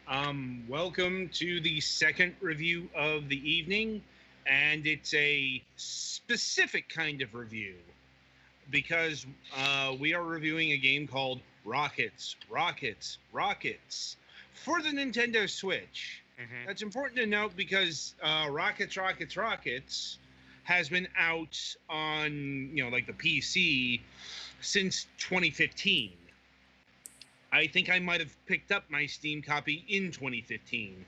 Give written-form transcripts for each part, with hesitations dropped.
Welcome to the second review of the evening, and it's a specific kind of review because we are reviewing a game called Rockets for the Nintendo Switch. Mm-hmm. That's important to note because Rockets has been out on like the PC since 2015. I think I might have picked up my Steam copy in 2015.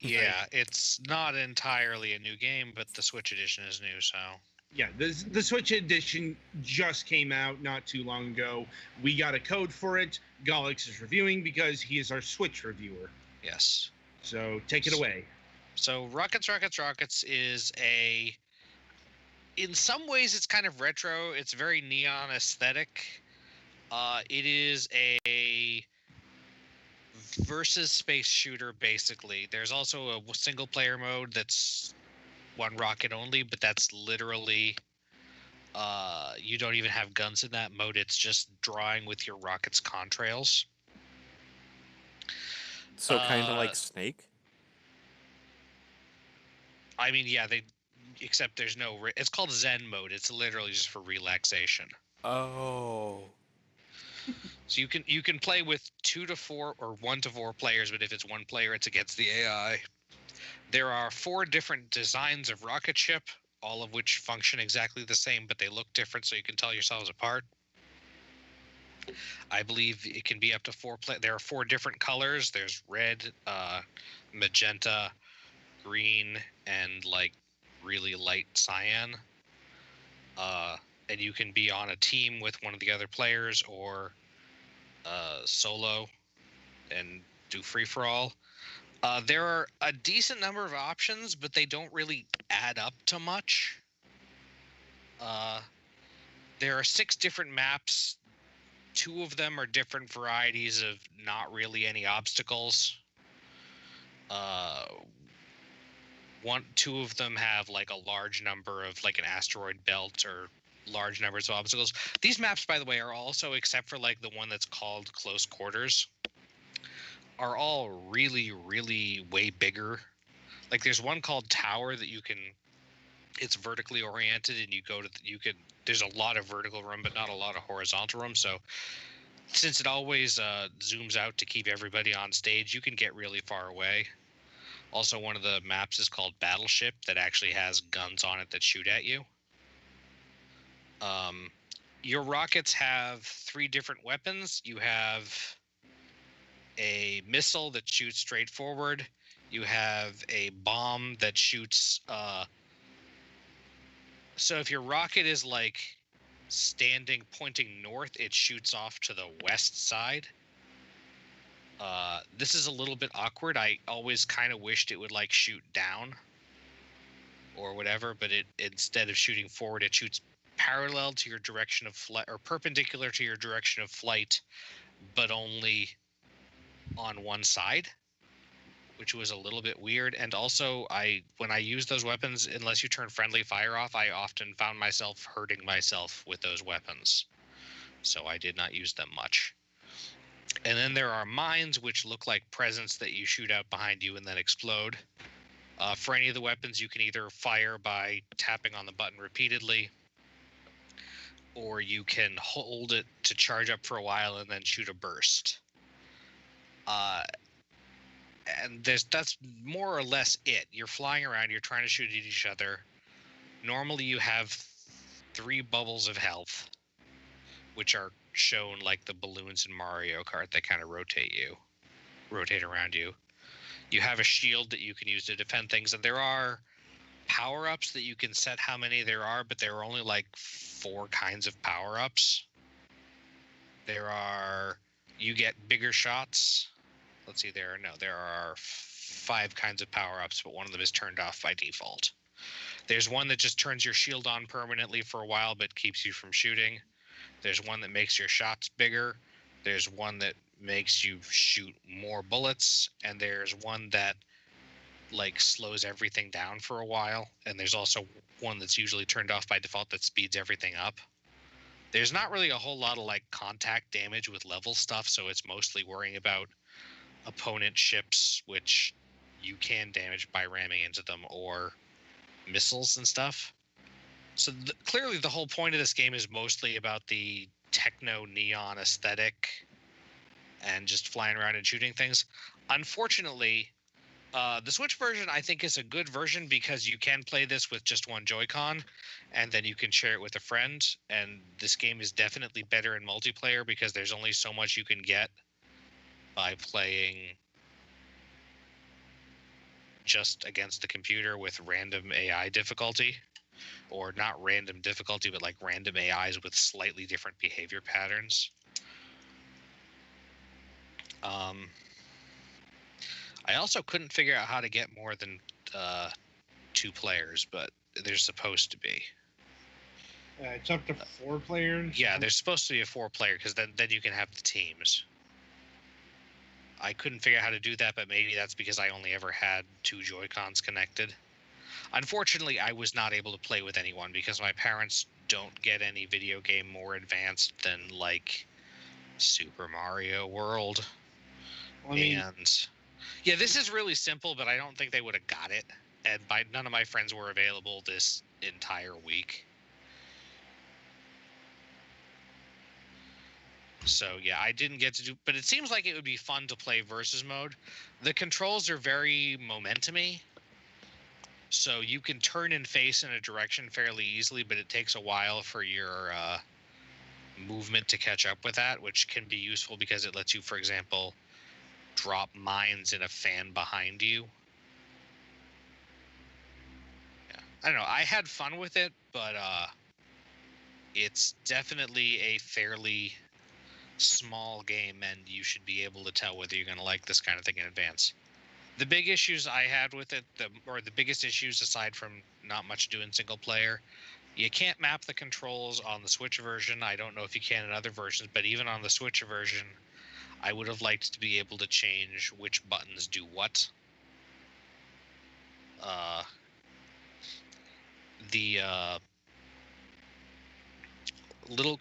Yeah, it's not entirely a new game, but the Switch edition is new, so... Yeah, the Switch edition just came out not too long ago. We got a code for it. Golix is reviewing because he is our Switch reviewer. Yes. So take it away. So Rockets is a... In some ways, it's kind of retro. It's very neon aesthetic. It is a versus space shooter, basically. There's also a single-player mode that's one rocket only, but that's literally... you don't even have guns in that mode. It's just drawing with your rocket's contrails. So kind of like Snake? I mean, yeah, except there's no... It's called Zen mode. It's literally just for relaxation. Oh. So you can play with 2 to 4 or 1 to 4 players, but if it's one player, it's against the AI. There are 4 different designs of rocket ship, all of which function exactly the same, but they look different, so you can tell yourselves apart. I believe it can be up to 4 there are 4 different colors. There's red, magenta, green, and like really light cyan. And you can be on a team with one of the other players or solo and do free-for-all. There are a decent number of options, but they don't really add up to much. There are 6 different maps. 2 of them are different varieties of not really any obstacles. 2 of them have like a large number of like an asteroid belt or large numbers of obstacles. These maps, by the way, are also, except for like the one that's called Close Quarters, are all really, really way bigger. Like there's one called Tower that it's vertically oriented, and there's a lot of vertical room, but not a lot of horizontal room. So since it always zooms out to keep everybody on stage, you can get really far away. Also, one of the maps is called Battleship that actually has guns on it that shoot at you. Your rockets have 3 different weapons. You have a missile that shoots straight forward. You have a bomb that shoots... So if your rocket is like pointing north, it shoots off to the west side. This is a little bit awkward. I always kind of wished it would like shoot down or whatever, but instead of shooting forward, it shoots parallel to your direction of flight, or perpendicular to your direction of flight, but only on one side, which was a little bit weird. And also, when I use those weapons, unless you turn friendly fire off, I often found myself hurting myself with those weapons. So I did not use them much. And then there are mines, which look like presents that you shoot out behind you and then explode. For any of the weapons, you can either fire by tapping on the button repeatedly, or you can hold it to charge up for a while and then shoot a burst. And that's more or less it. You're flying around, you're trying to shoot at each other. Normally you have 3 bubbles of health, which are shown like the balloons in Mario Kart that kind of rotate around you. You have a shield that you can use to defend things, and there are power-ups that you can set how many there are, but there are only like 4 kinds of power-ups. You get bigger shots. Let's see, there are 5 kinds of power-ups, but one of them is turned off by default. There's one that just turns your shield on permanently for a while, but keeps you from shooting. There's one that makes your shots bigger. There's one that makes you shoot more bullets, and there's one that like slows everything down for a while. And there's also one that's usually turned off by default that speeds everything up. There's not really a whole lot of like contact damage with level stuff, so it's mostly worrying about opponent ships, which you can damage by ramming into them, or missiles and stuff. So clearly the whole point of this game is mostly about the techno neon aesthetic and just flying around and shooting things. Unfortunately, the Switch version I think is a good version because you can play this with just one Joy-Con, and then you can share it with a friend. And this game is definitely better in multiplayer because there's only so much you can get by playing just against the computer with random AI difficulty. Or not random difficulty, but like random AIs with slightly different behavior patterns. I also couldn't figure out how to get more than 2 players, but there's supposed to be. It's up to 4 players. Yeah, there's supposed to be a 4-player because then you can have the teams. I couldn't figure out how to do that, but maybe that's because I only ever had 2 Joy-Cons connected. Unfortunately, I was not able to play with anyone because my parents don't get any video game more advanced than like Super Mario World. Well, I mean, and yeah, this is really simple, but I don't think they would have got it. And none of my friends were available this entire week. So yeah, I didn't get to do, but it seems like it would be fun to play versus mode. The controls are very momentum-y. So you can turn and face in a direction fairly easily, but it takes a while for your movement to catch up with that, which can be useful because it lets you, for example, drop mines in a fan behind you. Yeah. I don't know. I had fun with it, but it's definitely a fairly small game, and you should be able to tell whether you're going to like this kind of thing in advance. The big issues I had with it, the biggest issues aside from not much doing single player, you can't map the controls on the Switch version. I don't know if you can in other versions, but even on the Switch version, I would have liked to be able to change which buttons do what.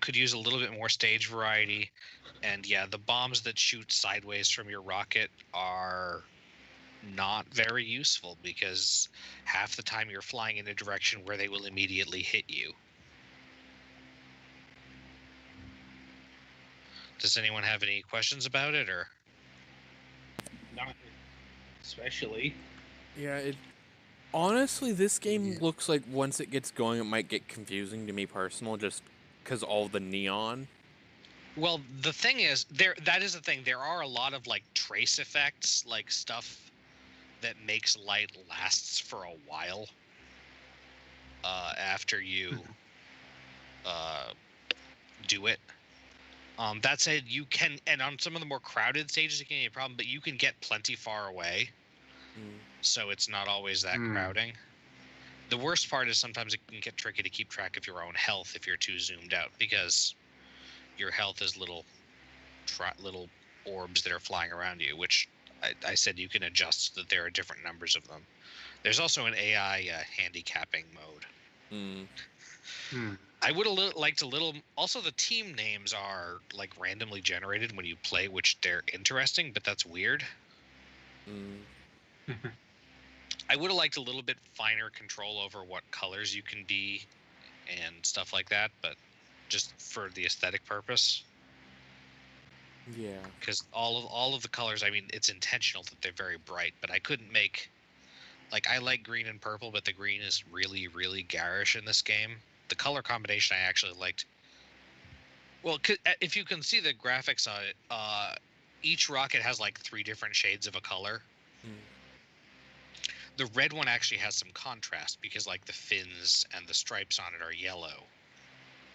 Could use a little bit more stage variety, and yeah, the bombs that shoot sideways from your rocket are not very useful because half the time you're flying in a direction where they will immediately hit you. Does anyone have any questions about it, or? Not especially. Yeah, honestly, this game looks like once it gets going, it might get confusing to me personal, just because all the neon. Well, the thing is, that is the thing. There are a lot of like trace effects, like stuff that makes light lasts for a while after you do it. That said, you can, and on some of the more crowded stages, it can be a problem, but you can get plenty far away, so it's not always that crowding. The worst part is sometimes it can get tricky to keep track of your own health if you're too zoomed out, because your health is little orbs that are flying around you, which I said you can adjust so that there are different numbers of them. There's also an AI handicapping mode. I would have liked a little. Also, the team names are like randomly generated when you play, which they're interesting, but that's weird. I would have liked a little bit finer control over what colors you can be and stuff like that, but just for the aesthetic purpose. Yeah. Because all of the colors, I mean, it's intentional that they're very bright, but I couldn't make, like, I like green and purple, but the green is really, really garish in this game. The color combination I actually liked. Well, if you can see the graphics on it, each rocket has like 3 different shades of a color. The red one actually has some contrast because like the fins and the stripes on it are yellow,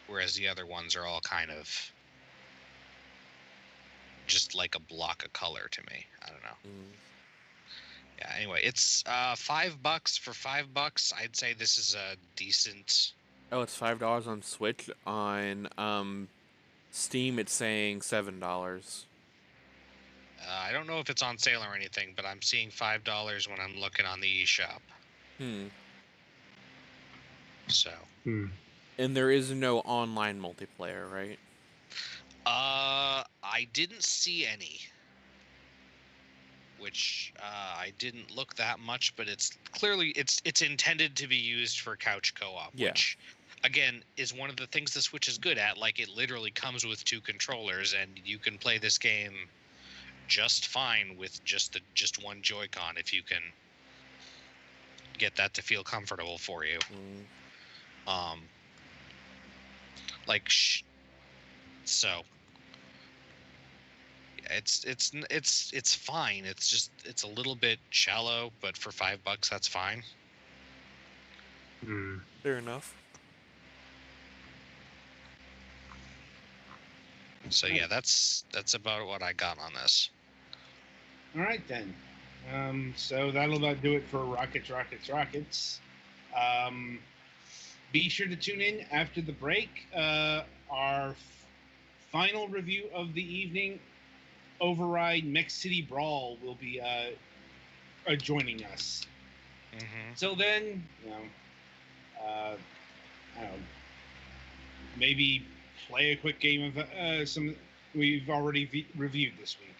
whereas the other ones are all kind of just like a block of color to me. I don't know. Yeah, anyway, it's $5 for $5. I'd say this is a decent. Oh, it's $5 on Switch. On Steam, it's saying $7. I don't know if it's on sale or anything, but I'm seeing $5 when I'm looking on the eShop. So. And there is no online multiplayer, right? I didn't see any. which I didn't look that much, but it's clearly it's intended to be used for couch co-op, Yeah. which again is one of the things the Switch is good at. Like, it literally comes with 2 controllers, and you can play this game just fine with just one Joy-Con if you can get that to feel comfortable for you. So it's fine. It's just it's a little bit shallow, but for $5 that's fine. Fair enough. So yeah, that's about what I got on this. All right, then. So that'll about do it for Rockets. Be sure to tune in after the break. Our final review of the evening, Override Mech City Brawl, will be joining us. So then, I don't know, maybe play a quick game of some we've already reviewed this week.